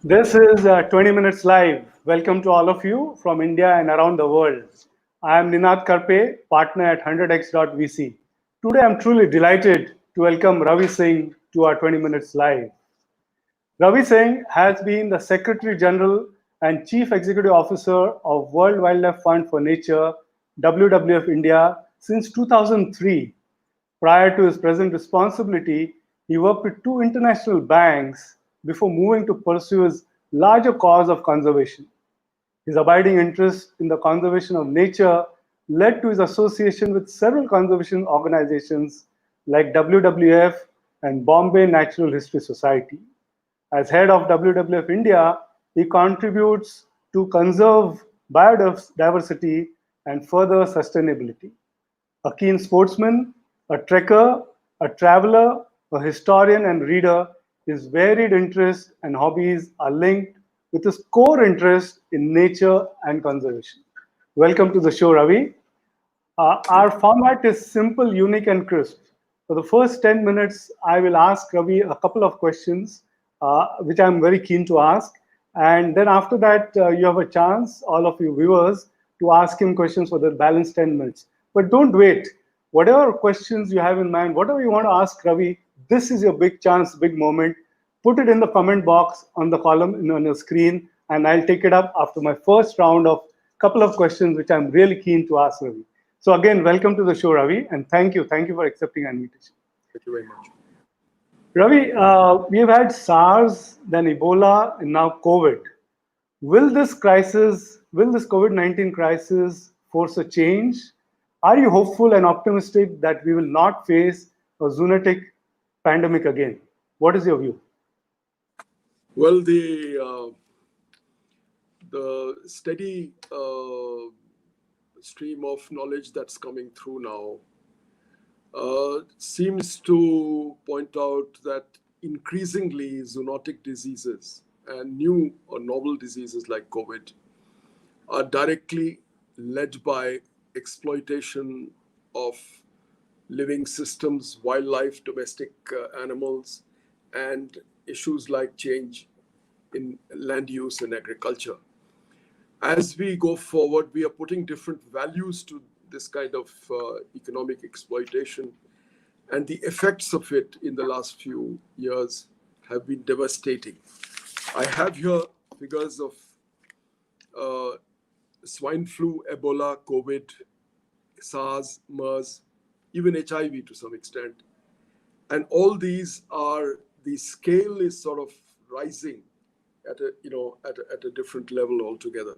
This is 20 Minutes Live. Welcome to all of you from India and around the world. I am Ninad Karpe, partner at 100x.vc. Today I'm truly delighted to welcome Ravi Singh to our 20 Minutes Live. Ravi Singh has been the Secretary General and Chief Executive Officer of World Wildlife Fund for Nature, WWF India, since 2003. Prior to his present responsibility, he worked with two international banks before moving to pursue his larger cause of conservation. His abiding interest in the conservation of nature led to his association with several conservation organizations like WWF and Bombay Natural History Society. As head of WWF India, he contributes to conserve biodiversity and further sustainability. A keen sportsman, a trekker, a traveler, a historian and reader, his varied interests and hobbies are linked with his core interest in nature and conservation. Welcome to the show, Ravi. Our format is simple, unique, and crisp. For the first 10 minutes, I will ask Ravi a couple of questions, which I'm very keen to ask. And then after that, you have a chance, all of you viewers, to ask him questions for the balanced 10 minutes. But don't wait. Whatever questions you have in mind, whatever you want to ask Ravi, this is your big chance, big moment. Put it in the comment box on the column on your screen, and I'll take it up after my first round of couple of questions, which I'm really keen to ask Ravi. So again, welcome to the show, Ravi, and thank you. Thank you for accepting our invitation. Thank you very much. Ravi, we have had SARS, then Ebola, and now COVID. Will this COVID-19 crisis force a change? Are you hopeful and optimistic that we will not face a zoonotic pandemic again? What is your view? Well, the steady stream of knowledge that's coming through now seems to point out that increasingly zoonotic diseases and new or novel diseases like COVID are directly led by exploitation of living systems, wildlife, domestic animals, and issues like change in land use and agriculture. As we go forward, we are putting different values to this kind of economic exploitation, and the effects of it in the last few years have been devastating. I have here figures of swine flu, Ebola, COVID, SARS, MERS, even HIV to some extent. And all these are, the scale is sort of rising at a different level altogether.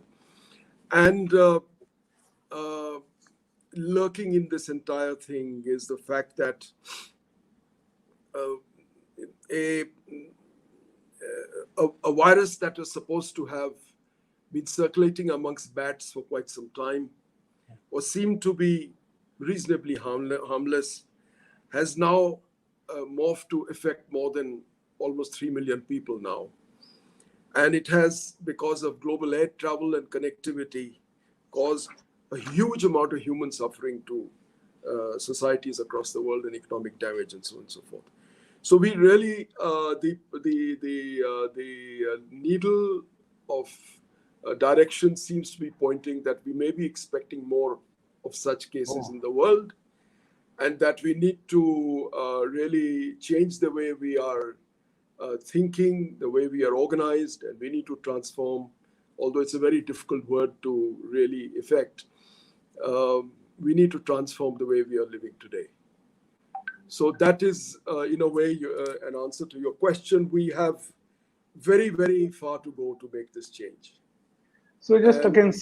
And lurking in this entire thing is the fact that a virus that was supposed to have been circulating amongst bats for quite some time, or seemed to be reasonably harmless, has now morphed to affect more than almost 3 million people now. And it has, because of global air travel and connectivity, caused a huge amount of human suffering to societies across the world and economic damage and so on and so forth. So we really, the needle of direction seems to be pointing that we may be expecting more of such cases in the world, and that we need to really change the way we are thinking, the way we are organized, and we need to transform, although it's a very difficult word to really effect, we need to transform the way we are living today. So that is, in a way, an answer to your question. We have very, very far to go to make this change. So just again,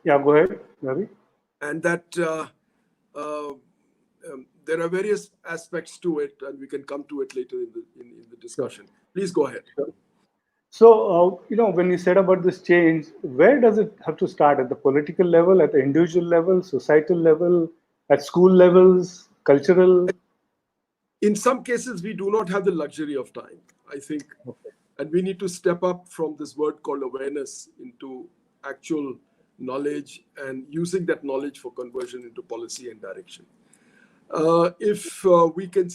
yeah, go ahead, Ravi. And that there are various aspects to it, and we can come to it later in the discussion. Sure. Please go ahead. Sure. So, when you said about this change, where does it have to start? At the political level, at the individual level, societal level, at school levels, cultural? In some cases, we do not have the luxury of time, I think. Okay. And we need to step up from this word called awareness into actual knowledge, and using that knowledge for conversion into policy and direction. If we can,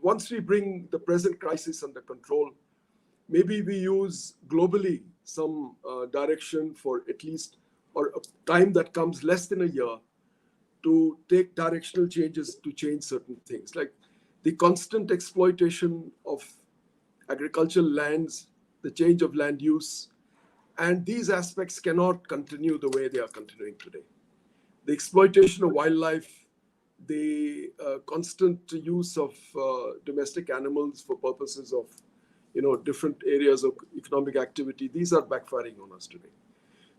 once we bring the present crisis under control, Maybe we use globally some direction for at least, or a time that comes less than a year, to take directional changes to change certain things, like the constant exploitation of agricultural lands, the change of land use, and these aspects cannot continue the way they are continuing today. The exploitation of wildlife, the constant use of domestic animals for purposes of, different areas of economic activity, these are backfiring on us today.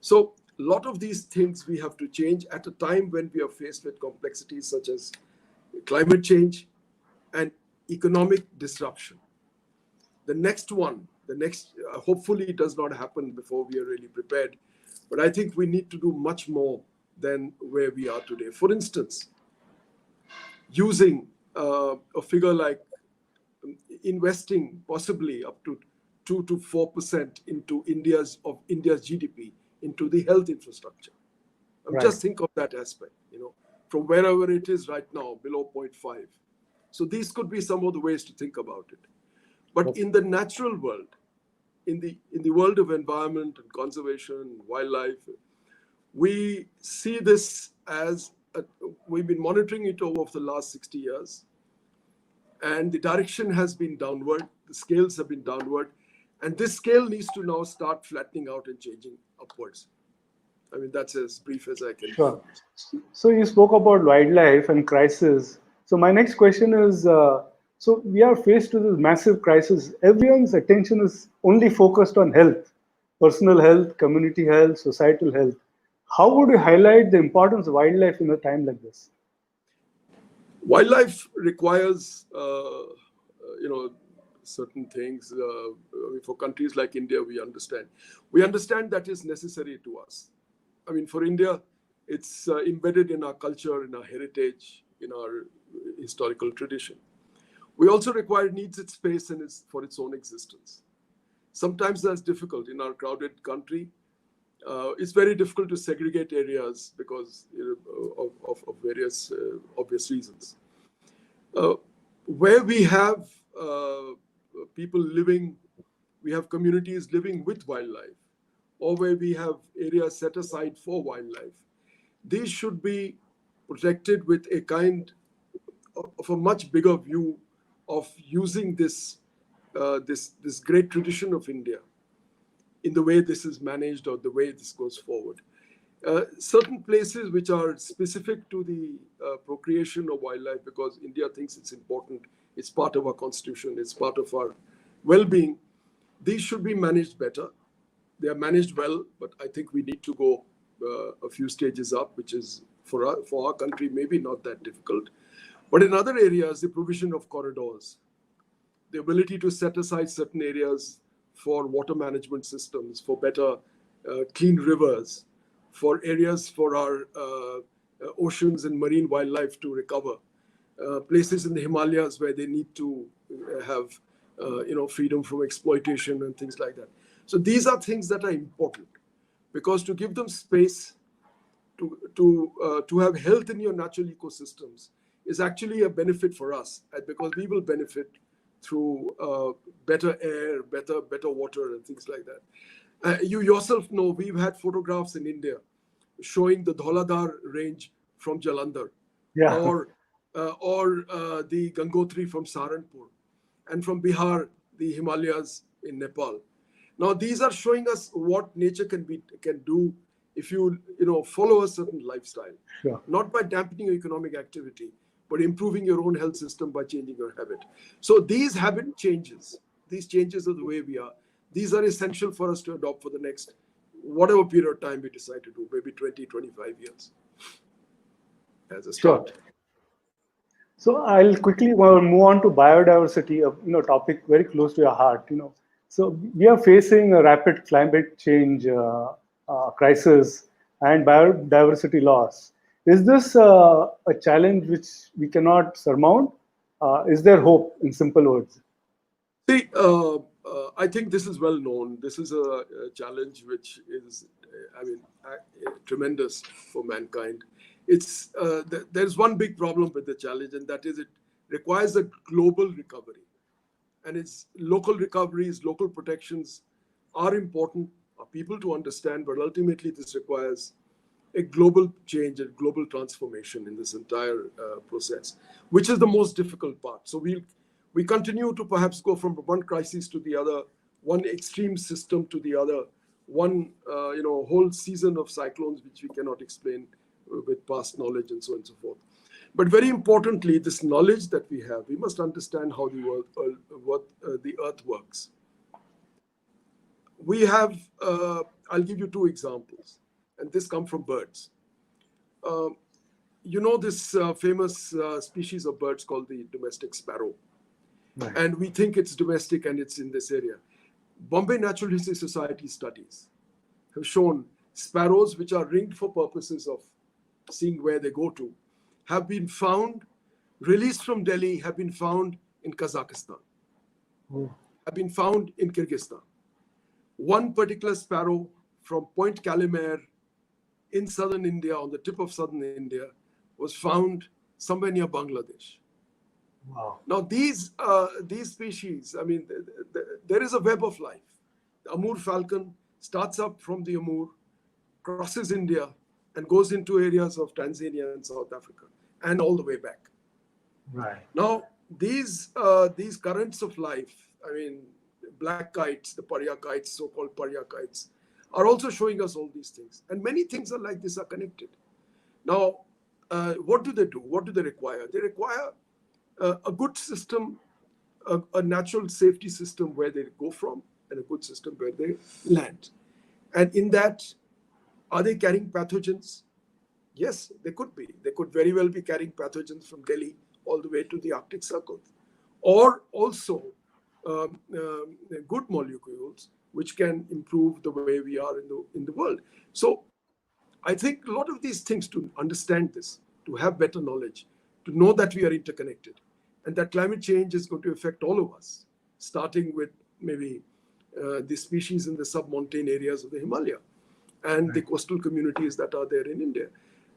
So a lot of these things we have to change at a time when we are faced with complexities such as climate change and economic disruption. The next hopefully it does not happen before we are really prepared, but I think we need to do much more than where we are today. For instance, using a figure like investing possibly up to 2 to 4% into India's GDP into the health infrastructure. Right. Just think of that aspect, from wherever it is right now, below 0.5. So these could be some of the ways to think about it. But in the natural world, in the world of environment and conservation, wildlife, we see this as we've been monitoring it over the last 60 years, and the direction has been downward. The scales have been downward, and this scale needs to now start flattening out and changing upwards. I mean, that's as brief as I can. Sure. So you spoke about wildlife and crisis. So my next question is, so we are faced with this massive crisis. Everyone's attention is only focused on health, personal health, community health, societal health. How would you highlight the importance of wildlife in a time like this? Wildlife requires, certain things. For countries like India, we understand that is necessary to us. I mean, for India, it's embedded in our culture, in our heritage, in our historical tradition. We also require needs its space and for its own existence. Sometimes that's difficult in our crowded country. It's very difficult to segregate areas because of various obvious reasons. Where we have people living, we have communities living with wildlife, or where we have areas set aside for wildlife, these should be protected with a kind of a much bigger view of using this great tradition of India in the way this is managed or the way this goes forward. Certain places which are specific to the procreation of wildlife, because India thinks it's important, it's part of our constitution, it's part of our well-being, these should be managed better. They are managed well, but I think we need to go a few stages up, which is for our country maybe not that difficult. But in other areas, the provision of corridors, the ability to set aside certain areas for water management systems, for better clean rivers, for areas for our oceans and marine wildlife to recover, places in the Himalayas where they need to have freedom from exploitation and things like that. So these are things that are important, because to give them space to have health in your natural ecosystems is actually a benefit for us, because we will benefit through better air, better water and things like that. You yourself know we've had photographs in India showing the Dhauladhar range from Jalandhar, Yeah. or the Gangotri from Saharanpur, and from Bihar, the Himalayas in Nepal. Now these are showing us what nature can do if you follow a certain lifestyle, Sure. not by dampening your economic activity, but improving your own health system by changing your habit. So these habit changes, these changes of the way we are, these are essential for us to adopt for the next whatever period of time we decide to do, maybe 20, 25 years as a start. Sure. So I'll quickly move on to biodiversity, a topic very close to your heart. So we are facing a rapid climate change crisis and biodiversity loss. Is this a challenge which we cannot surmount? Is there hope, in simple words? See, I think this is well known. This is a challenge which is, tremendous for mankind. There's one big problem with the challenge, and that is it requires a global recovery. and its local recoveries, local protections are important for people to understand, but ultimately this requires a global change and global transformation in this entire process, which is the most difficult part. So we continue to perhaps go from one crisis to the other, one extreme system to the other, one whole season of cyclones which we cannot explain with past knowledge and so on and so forth. But very importantly, this knowledge that we have, we must understand how the earth works. We have, I'll give you two examples, and this comes from birds. Uh, this famous species of birds called the domestic sparrow. Right. And we think it's domestic and it's in this area. Bombay Natural History Society studies have shown sparrows, which are ringed for purposes of seeing where they go to, have been found, released from Delhi, have been found in Kazakhstan, have been found in Kyrgyzstan. One particular sparrow from Point Calimere in southern India, on the tip of southern India, was found somewhere near Bangladesh. Wow. Now, these species, I mean, there is a web of life. The Amur falcon starts up from the Amur, crosses India, and goes into areas of Tanzania and South Africa, and all the way back. Right. Now, these currents of life, I mean, black kites, the paria kites, so-called paria kites, are also showing us all these things. And many things are like this are connected. Now, what do they do? What do they require? They require a good system, a natural safety system where they go from, and a good system where they land. And in that, are they carrying pathogens? Yes, they could be. They could very well be carrying pathogens from Delhi all the way to the Arctic Circle. Or also good molecules which can improve the way we are in the world. So I think a lot of these things, to understand this, to have better knowledge, to know that we are interconnected, and that climate change is going to affect all of us, starting with maybe the species in the sub-montane areas of the Himalaya and the coastal communities that are there in India.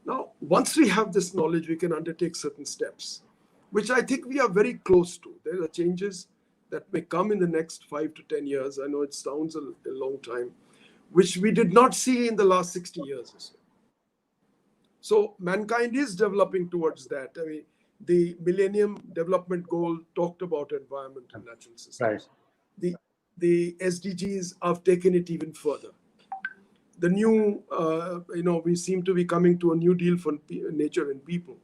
Now, once we have this knowledge, we can undertake certain steps, which I think we are very close to. There are changes that may come in the next 5 to 10 years. I know it sounds a long time, which we did not see in the last 60 years or so. So mankind is developing towards that. I mean, the Millennium Development Goal talked about environment and natural systems. Right. The SDGs have taken it even further. The new, we seem to be coming to a new deal for nature and people,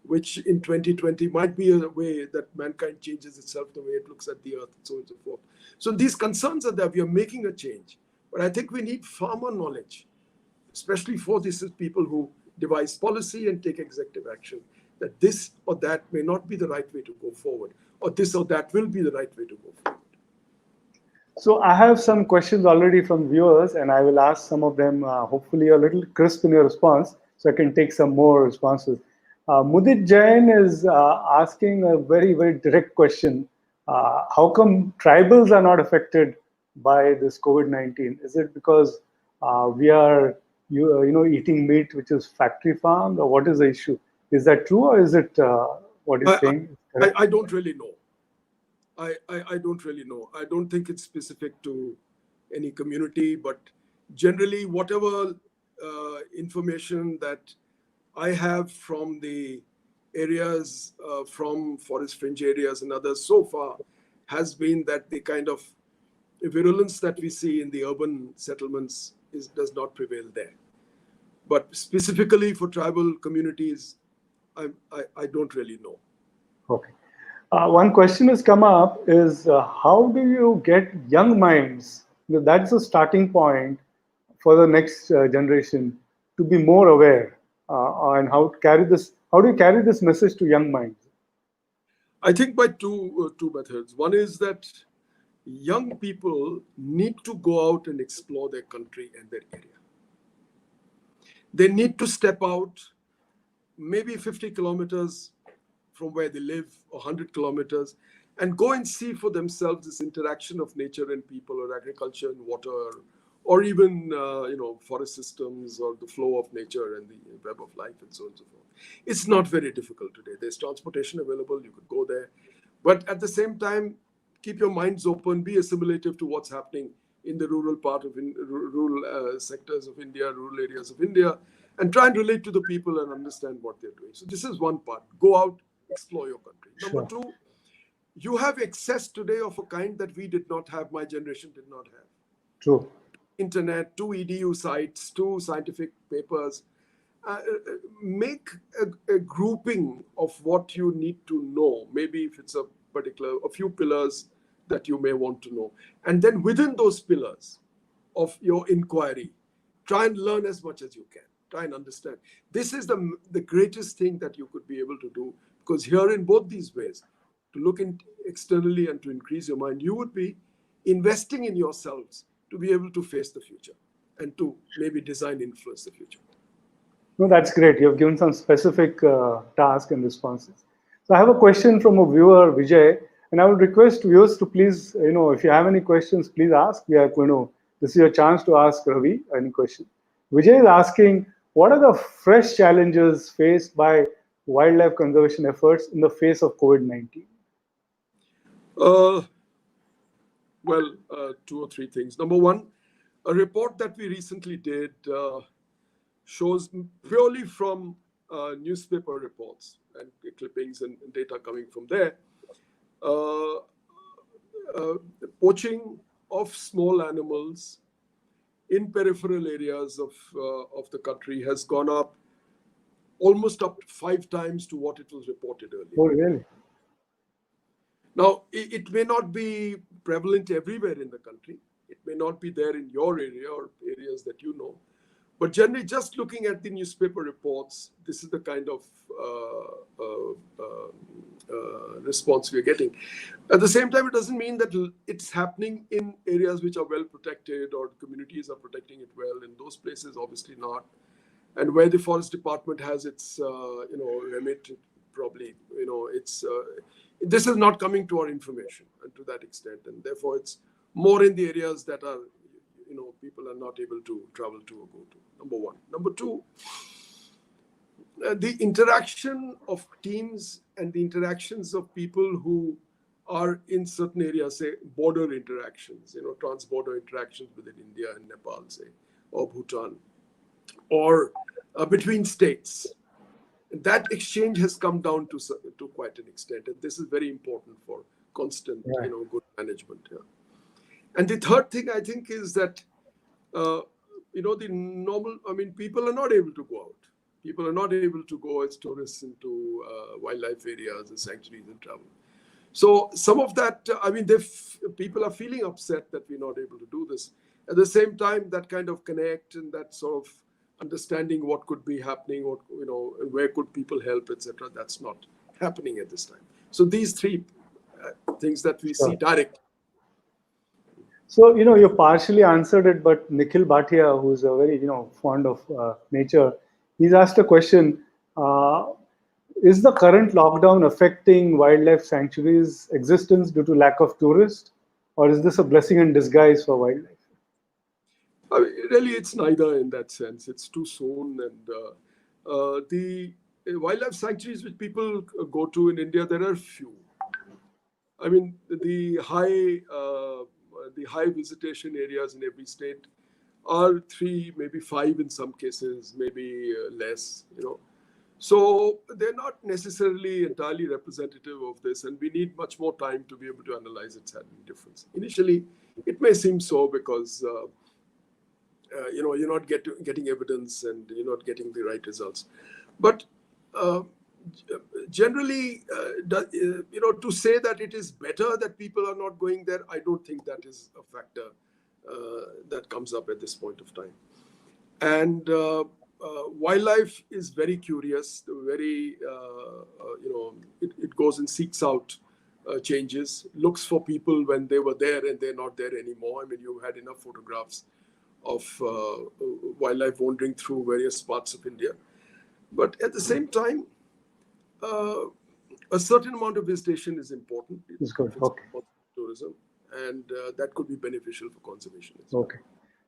which in 2020 might be a way that mankind changes itself, the way it looks at the earth, and so on and so forth. So these concerns are that we are making a change. But I think we need far more knowledge, especially for these people who devise policy and take executive action, that this or that may not be the right way to go forward, or this or that will be the right way to go forward. So I have some questions already from viewers, and I will ask some of them, hopefully a little crisp in your response, so I can take some more responses. Mudit Jain is asking a very, very direct question. How come tribals are not affected by this COVID-19? Is it because we are eating meat which is factory farmed, or what is the issue? Is that true, or is it what he's saying? I don't really know. I don't really know. I don't think it's specific to any community, but generally, whatever information that I have from the areas, from forest fringe areas and others so far, has been that the kind of virulence that we see in the urban settlements does not prevail there. But specifically for tribal communities, I don't really know. Okay. One question has come up is how do you get young minds? That's the starting point for the next generation to be more aware, and how to carry this. How do you carry this message to young minds? I think by two methods. One is that young people need to go out and explore their country and their area. They need to step out, maybe 50 kilometers from where they live, 100 kilometers, and go and see for themselves this interaction of nature and people, or agriculture and water, or even forest systems, or the flow of nature and the web of life, and so on and so forth. It's not very difficult today. There's transportation available. You could go there. But at the same time, keep your minds open, be assimilative to what's happening in the rural part of rural sectors of India, rural areas of India, and try and relate to the people and understand what they're doing. So this is one part. Go out, explore your country. Number Sure. two, you have access today of a kind that we did not have, my generation did not have. True. Internet, to EDU sites, to scientific papers. Make a grouping of what you need to know. Maybe if it's a few pillars that you may want to know. And then within those pillars of your inquiry, try and learn as much as you can. Try and understand. This is the greatest thing that you could be able to do, because here in both these ways, to look externally and to increase your mind, you would be investing in yourselves to be able to face the future and to maybe design, influence the future. No, that's great. You've given some specific tasks and responses. So I have a question from a viewer, Vijay, and I would request viewers to please, if you have any questions, please ask. This is your chance to ask Ravi any question. Vijay is asking, what are the fresh challenges faced by wildlife conservation efforts in the face of COVID-19? Two or three things. Number one, a report that we recently did shows purely from newspaper reports and clippings and data coming from there. Poaching of small animals in peripheral areas of the country has gone up almost up 5 times to what it was reported earlier. Oh, really? Now, it may not be prevalent everywhere in the country. It may not be there in your area or areas that you know. But generally, just looking at the newspaper reports, this is the kind of response we're getting. At the same time, it doesn't mean that it's happening in areas which are well protected or communities are protecting it well. In those places, obviously not. And where the forest department has its, remit, probably, this is not coming to our information and to that extent. And therefore, it's more in the areas that are, people are not able to travel to or go to. Number one. Number two, the interaction of teams and the interactions of people who are in certain areas, say border interactions, trans-border interactions within India and Nepal, say, or Bhutan, or between states. That exchange has come down to quite an extent, and this is very important for constant, good management. Yeah. And the third thing I think is that, the normal, people are not able to go out. People are not able to go as tourists into wildlife areas and sanctuaries and travel. So some of that, people are feeling upset that we're not able to do this. At the same time, that kind of connect and that sort of understanding what could be happening, or where could people help, etc. That's not happening at this time. So these three things that we see direct. So you partially answered it, but Nikhil Bhatia, who's a very fond of nature, he's asked a question: is the current lockdown affecting wildlife sanctuaries' existence due to lack of tourists, or is this a blessing in disguise for wildlife? Really, it's neither in that sense. It's too soon, and the wildlife sanctuaries which people go to in India, there are few. The high visitation areas in every state are 3, maybe 5 in some cases, maybe less. So they're not necessarily entirely representative of this, and we need much more time to be able to analyze its difference. Initially, it may seem so because you're not getting evidence and you're not getting the right results. But generally, to say that it is better that people are not going there, I don't think that is a factor that comes up at this point of time. And wildlife is very curious, very, it goes and seeks out changes, looks for people when they were there and they're not there anymore. You had enough photographs of wildlife wandering through various parts of India. But at the same time, a certain amount of visitation is important. It's good. Okay. Tourism, and that could be beneficial for conservation as well. Okay.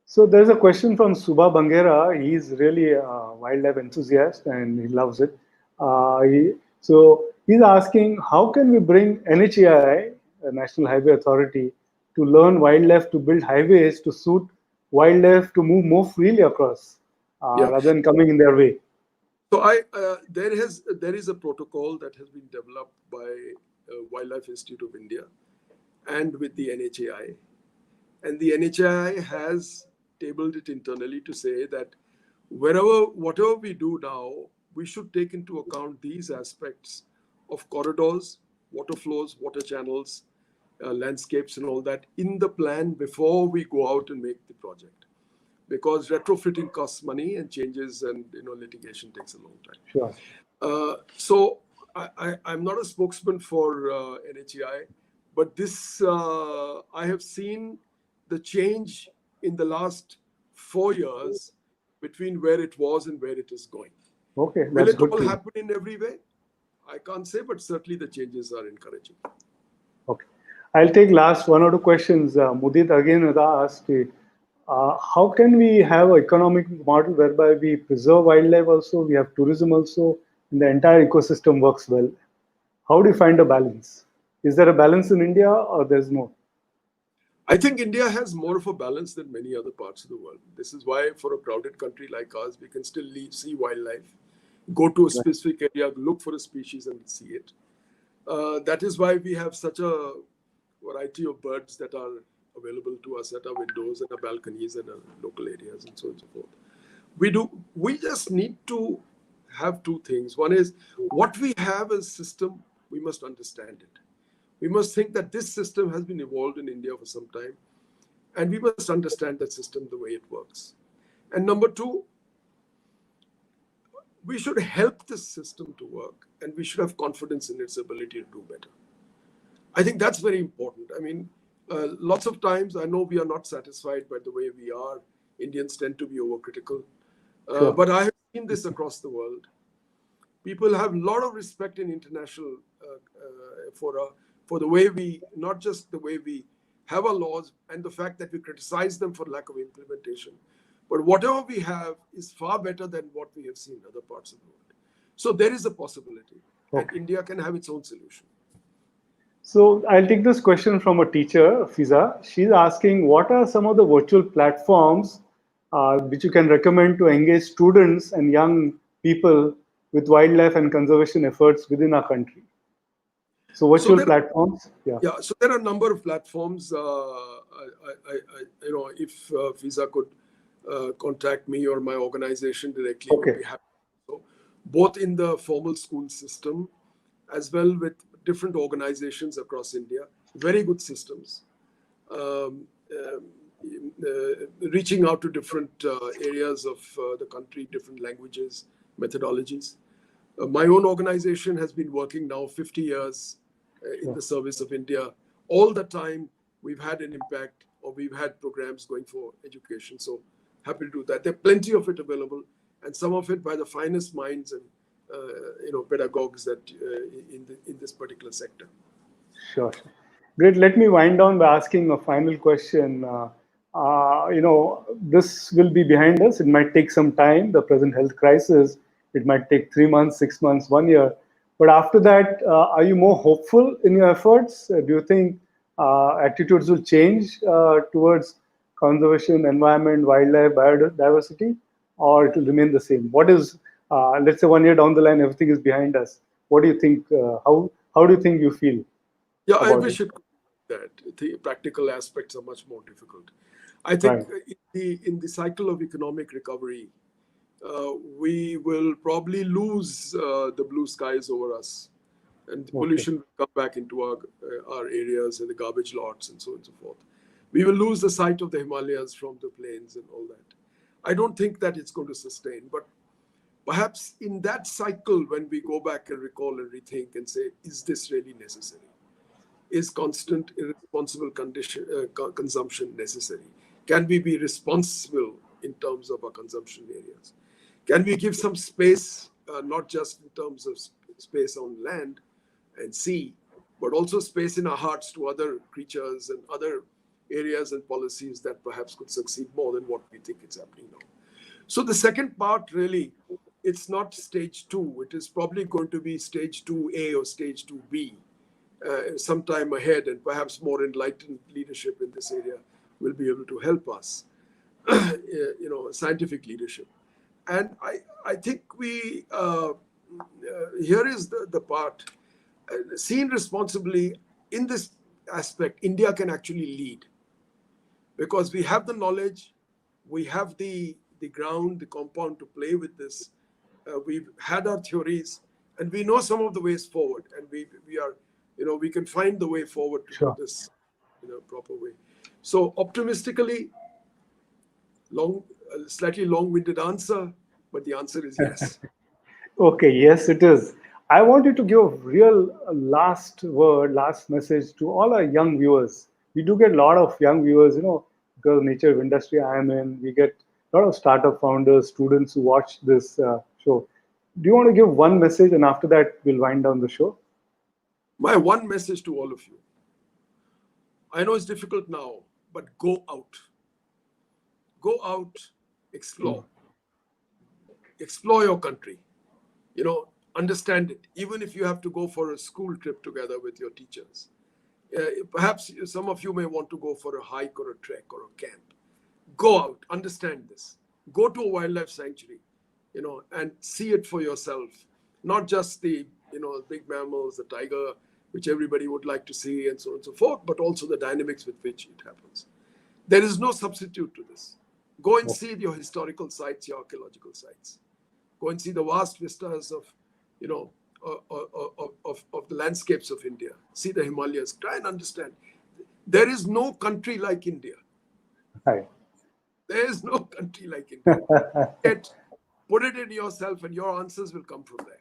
So there's a question from Subha Bangera. He's really a wildlife enthusiast and he loves it. So he's asking, how can we bring NHAI, National Highway Authority, to learn wildlife to build highways to suit wildlife to move more freely across Yeah. rather than coming in their way. So there is a protocol that has been developed by Wildlife Institute of India and with the NHAI, and the NHAI has tabled it internally to say that whatever we do now, we should take into account these aspects of corridors, water flows, water channels, landscapes, and all that in the plan before we go out and make the project, because retrofitting costs money and changes and litigation takes a long time. Sure. So I'm not a spokesman for NHEI, but this I have seen the change in the last 4 years between where it was and where it is going. Okay, Will that's it good all to know. happen in every way? I can't say, but certainly the changes are encouraging. Okay. I'll take last one or two questions. Mudit again has asked, how can we have an economic model whereby we preserve wildlife also, we have tourism also, and the entire ecosystem works well? How do you find a balance? Is there a balance in India or there's no? I think India has more of a balance than many other parts of the world. This is why, for a crowded country like ours, we can still see wildlife, go to a Right. specific area, look for a species, and see it. That is why we have such a variety of birds that are available to us at our windows and our balconies and our local areas and so on and so forth. We just need to have two things. One is what we have as system, we must understand it. We must think that this system has been evolved in India for some time, and we must understand that system the way it works. And number two, we should help this system to work, and we should have confidence in its ability to do better. I think that's very important. I mean, lots of times I know we are not satisfied by the way we are. Indians tend to be overcritical. Sure. But I have seen this across the world. People have a lot of respect in international for the way we, not just the way we have our laws and the fact that we criticize them for lack of implementation, but whatever we have is far better than what we have seen in other parts of the world. So there is a possibility, and Okay. India can have its own solution. So I'll take this question from a teacher, Fiza. She's asking, what are some of the virtual platforms which you can recommend to engage students and young people with wildlife and conservation efforts within our country? So So virtual there, platforms, yeah. yeah. So there are a number of platforms. If Visa could contact me or my organization directly, would Okay, be happy. So, both in the formal school system, as well with different organizations across India, very good systems. Um, um, Reaching out to different areas of the country, different languages, methodologies. My own organization has been working now 50 years in sure. the service of India. All the time we've had an impact, or we've had programs going for education. So happy to do that. There are plenty of it available, and some of it by the finest minds and pedagogues that in this particular sector. Sure, sure. Great. Let me wind down by asking a final question. This will be behind us. It might take some time, the present health crisis. It might take 3 months, 6 months, 1 year. But after that, are you more hopeful in your efforts? Do you think attitudes will change towards conservation, environment, wildlife, biodiversity, or it will remain the same? What is, let's say 1 year down the line, everything is behind us. What do you think? How do you think you feel Yeah, I about it? wish it could be that. The practical aspects are much more difficult. I think Right. in the cycle of economic recovery, we will probably lose the blue skies over us, and the Okay. pollution will come back into our areas and the garbage lots and so on and so forth. We will lose the sight of the Himalayas from the plains and all that. I don't think that it's going to sustain, but perhaps in that cycle, when we go back and recall and rethink and say, is this really necessary? Is constant irresponsible consumption necessary? Can we be responsible in terms of our consumption areas? Can we give some space, not just in terms of space on land and sea, but also space in our hearts to other creatures and other areas and policies that perhaps could succeed more than what we think is happening now? So the second part, really, it's not stage two. It is probably going to be stage 2A or stage 2B. sometime ahead, and perhaps more enlightened leadership in this area will be able to help us. Scientific leadership. And I think here is the part, seen responsibly in this aspect, India can actually lead because we have the knowledge, we have the ground, the compound to play with this. We've had our theories, and we know some of the ways forward, and we are, we can find the way forward to do this in a proper way. So optimistically, slightly long-winded answer, but the answer is yes. Okay, yes, it is. I want you to give a real last word, last message to all our young viewers. We do get a lot of young viewers, because of the nature of industry I am in. We get a lot of startup founders, students who watch this show. Do you want to give one message, and after that, we'll wind down the show? My one message to all of you. I know it's difficult now, but go out. Go out, explore. Explore your country. Understand it. Even if you have to go for a school trip together with your teachers. Perhaps some of you may want to go for a hike or a trek or a camp. Go out, understand this. Go to a wildlife sanctuary, and see it for yourself. Not just the, big mammals, the tiger, which everybody would like to see, and so on and so forth, but also the dynamics with which it happens. There is no substitute to this. Go and see your historical sites, your archaeological sites. Go and see the vast vistas of, of the landscapes of India. See the Himalayas. Try and understand. There is no country like India. Right. There is no country like India. Yet, put it in yourself, and your answers will come from there.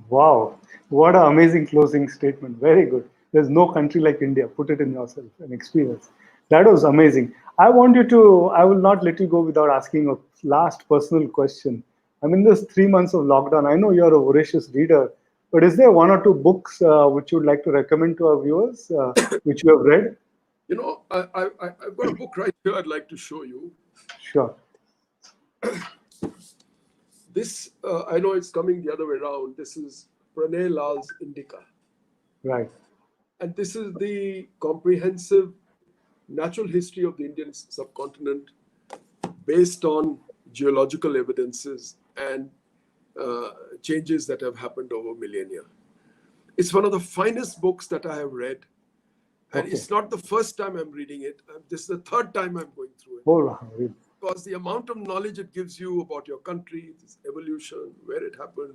Wow, what an amazing closing statement. Very good. There's no country like India. Put it in yourself and experience. That was amazing. I will not let you go without asking a last personal question. I mean, this 3 months of lockdown, I know you're a voracious reader, but is there one or two books which you would like to recommend to our viewers, which you have read? I've got a book right here I'd like to show you. Sure. This, I know it's coming the other way around. This is Pranay Lal's Indica. Right. And this is the comprehensive natural history of the Indian subcontinent based on geological evidences and changes that have happened over millennia. It's one of the finest books that I have read. And it's not the first time I'm reading it. This is the third time I'm going through it. Oh, really? Because the amount of knowledge it gives you about your country, its evolution, where it happened,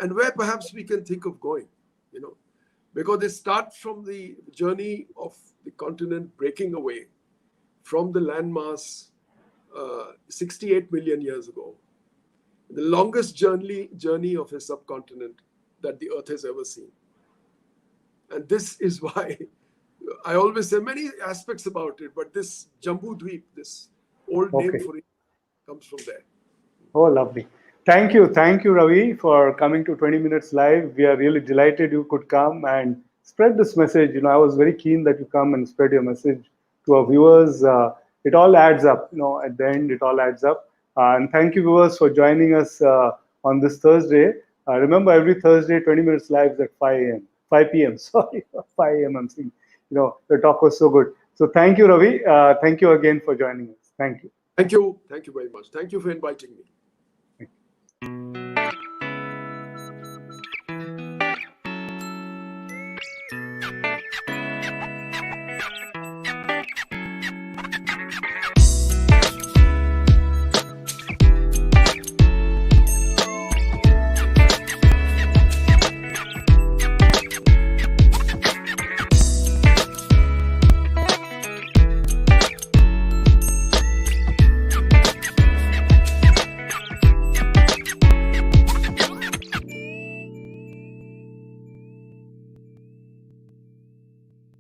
and where perhaps we can think of going, because they start from the journey of the continent breaking away from the landmass 68 million years ago, the longest journey of a subcontinent that the Earth has ever seen. And this is why I always say many aspects about it, but this Jambu Dweep, this old name for it, comes from there. Oh, lovely. Thank you, Ravi, for coming to 20 Minutes Live. We are really delighted you could come and spread this message. I was very keen that you come and spread your message to our viewers. It all adds up. At the end, it all adds up. And thank you, viewers, for joining us on this Thursday. Remember, every Thursday, 20 Minutes Live is at 5 p.m. Sorry, 5 a.m. I'm saying. The talk was so good. So thank you, Ravi. Thank you again for joining us. Thank you. Thank you. Thank you very much. Thank you for inviting me. Thank you.